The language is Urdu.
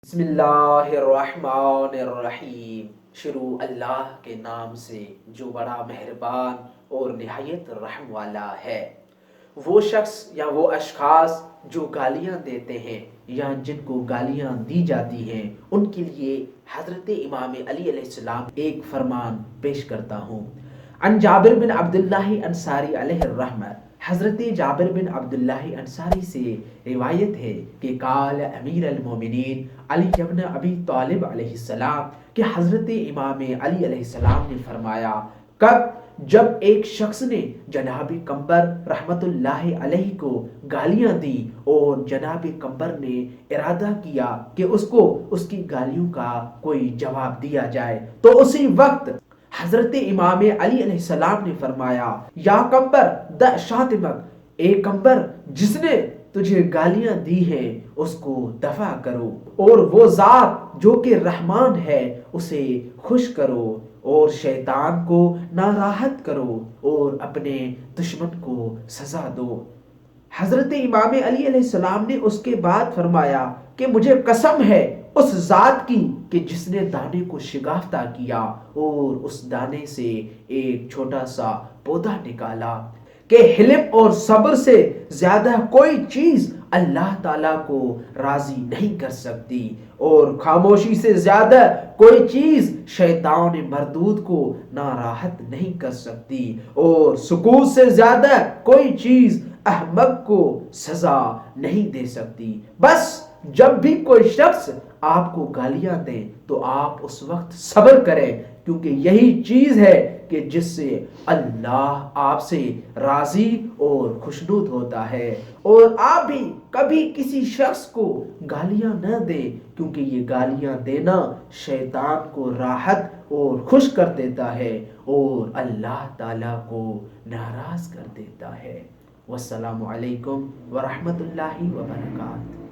بسم اللہ الرحمن الرحیم۔ شروع اللہ کے نام سے جو بڑا مہربان اور نہایت رحم والا ہے۔ وہ شخص یا وہ اشخاص جو گالیاں دیتے ہیں یا جن کو گالیاں دی جاتی ہیں، ان کے لیے حضرت امام علی علیہ السلام ایک فرمان پیش کرتا ہوں۔ ان جابر بن عبداللہ انصاری علیہ الرحمہ، حضرت جابر بن عبداللہ انصاری سے روایت ہے کہ قال امیر المومنین علی ابن ابی طالب علیہ السلام، کہ حضرت امام علی علیہ السلام نے فرمایا، کب جب ایک شخص نے جناب قمبر رحمت اللہ علیہ کو گالیاں دی اور جناب قمبر نے ارادہ کیا کہ اس کو اس کی گالیوں کا کوئی جواب دیا جائے، تو اسی وقت حضرت امام علی علیہ السلام نے فرمایا، یا قمبر دع شاتمک، اے قمبر جس نے تجھے گالیاں دی ہیں اس کو دفع کرو، اور وہ ذات جو کہ رحمان ہے اسے خوش کرو، اور شیطان کو ناراحت کرو، اور اپنے دشمن کو سزا دو۔ حضرت امام علی علیہ السلام نے اس کے بعد فرمایا کہ مجھے قسم ہے اس ذات کی کہ جس نے دانے کو شگافتہ کیا اور اس دانے سے ایک چھوٹا سا پودا نکالا، کہ حلم اور صبر سے زیادہ کوئی چیز اللہ تعالیٰ کو راضی نہیں کر سکتی، اور خاموشی سے زیادہ کوئی چیز شیطان مردود کو ناراحت نہیں کر سکتی، اور سکوت سے زیادہ کوئی چیز احمق کو سزا نہیں دے سکتی۔ بس جب بھی کوئی شخص آپ کو گالیاں دے تو آپ اس وقت صبر کریں، کیونکہ یہی چیز ہے کہ جس سے اللہ آپ سے راضی اور خوشنود ہوتا ہے۔ اور آپ بھی کبھی کسی شخص کو گالیاں نہ دیں، کیونکہ یہ گالیاں دینا شیطان کو راحت اور خوش کر دیتا ہے اور اللہ تعالیٰ کو ناراض کر دیتا ہے۔ والسلام علیکم ورحمۃ اللہ وبرکاتہ۔